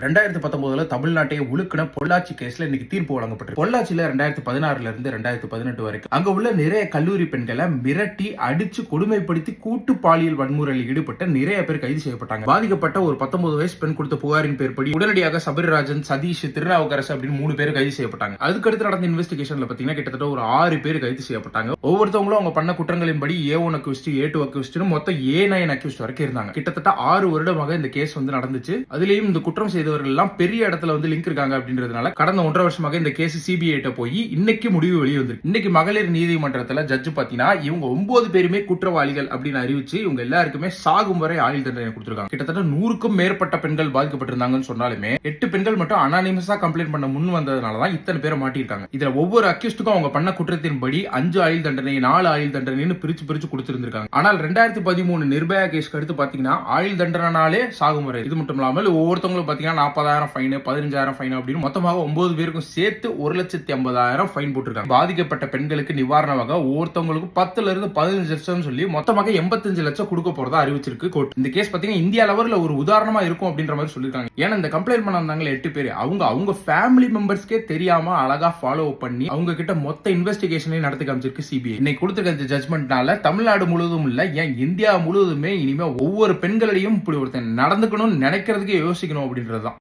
2019 தமிழ்நாட்டையே உலுக்கின பொள்ளாச்சி கேஸ்ல இன்னைக்கு தீர்ப்பு வழங்கப்பட்டது. பொள்ளாச்சியில 2016 இருந்து 2018 வரைக்கும் அங்க உள்ள நிறைய கல்லூரி பெண்களை மிரட்டி அடிச்சு கொடுமைப்படுத்தி கூட்டு பாலியல் வன்முறையில் ஈடுபட்ட நிறைய பேர் கைது செய்யப்பட்டாங்க. பாதிக்கப்பட்ட ஒரு 19 வயசு பெண் கொடுத்த புகாரின் பேர்படி உடனடியாக சபரிராஜன், சதீஷ், திருநாவுக்கரசு அப்படின்னு 3 பேர் கைது செய்யப்பட்டாங்க. அதுக்கடுத்து நடந்த இன்வெஸ்டிகேஷன்ல பாத்தீங்கன்னா கிட்டத்தட்ட ஒரு 6 பேர் கைது செய்யப்பட்டாங்க. ஒவ்வொருத்தவங்களும் அவங்க பண்ண குற்றங்களின்படி A1 அக்யூஸ்ட், A2 அக்யூஸ்ட் மொத்தம் A9 அக்யூஸ்ட் வரைக்கும் இருந்தாங்க. கிட்டத்தட்ட 6 வருடமாக இந்த கேஸ் நடந்துச்சு. அதுலயும் இந்த குற்றம் செய்தவர்கள் எல்லாம் பெரிய இடத்துல லிங்க் இருக்காங்க அப்படின்றதுனால கடந்த 1.5 வருஷமாக இந்த கேஸ் சிபிஐ போய் இன்னைக்கு முடிவு வெளியே வந்திருக்கு. இன்னைக்கு மகளிர் நீதிமன்றத்துல ஜட்ஜ் பாத்தீங்கன்னா இவங்க 9 பேருமே குற்றவாளிகள் அப்படின்னு அறிவிச்சு இவங்க எல்லாருக்குமே சாகும் வரை ஆயுள் தண்டனை கொடுத்திருக்காங்க. கிட்டத்தட்ட 100க்கும் மேற்பட்ட பெண்கள் பாதிக்கப்பட்டிருந்தாங்கன்னு சொன்னாலுமே 8 பெண்கள் மட்டும் அனானிமஸா கம்ப்ளைண்ட் பண்ண முன் வந்ததுனாலதான் இத்தனை பேரை மாட்டிருக்காங்க. இதுல ஒவ்வொரு அக்யூஸ்டுக்கும் அவங்க பண்ண குற்றத்தின்படி 5 ஆயுள் தண்டனை, 4 ஆயுள் தண்டனைன்னு பிரிச்சு கொடுத்திருந்திருக்காங்க. ஆனால் 2013 நிர்பயா கேஸ்க்கு அடுத்து பாத்தீங்கன்னா ஆயுள் தண்டனாலே சாகும் வரை. இது மட்டும் இல்லாமல் ஒவ்வொருத்தவங்களும் பாத்தீங்கன்னா 40,000 ஃபைன், 15,000 ஃபைன் அப்படின்னு மொத்தமாக 9 பேருக்கும் சேர்த்து 1,50,000 ஃபைன் போட்டிருக்காங்க. பாதிக்கப்பட்ட பெண்களுக்கு நிவாரணமாக ஒவ்வொருத்தவங்களுக்கும் 10 இருந்து 15 லட்சம் சொல்லி மொத்தமாக 85 லட்சம் கொடுக்க போறதா அறிவிச்சிருக்கு கோர்ட். இந்த கேஸ் பாத்தீங்கன்னா இந்தியா லெவல்ல ஒரு உதாரணமா இருக்கும் அப்படின்ற மாதிரி சொல்லிருக்காங்க. ஏன்னா இந்த கம்ப்ளைண்ட் பண்ண வந்தாங்களே 8 பேர் அவங்க ஃபேமிலி மெம்பர்ஸ்க்கே தெரியாம அழகா ஃபாலோ பண்ணி அவங்க கிட்ட மொத்த இன்வெஸ்டிகேஷனையும் நடத்தி காமிச்சிருக்கு சிபிஐ. இன்னைக்கு கொடுத்திருக்க இந்த ஜட்மெண்ட்னால தமிழ்நாடு முழுவதும் இல்ல, ஏன் இந்தியா முழுவதுமே இனிமே ஒவ்வொரு பெண்களையும் இப்படி ஒருத்தன் நடந்துக்கணும்னு நினைக்கிறதுக்கே யோசிக்கணும் அப்படின்றது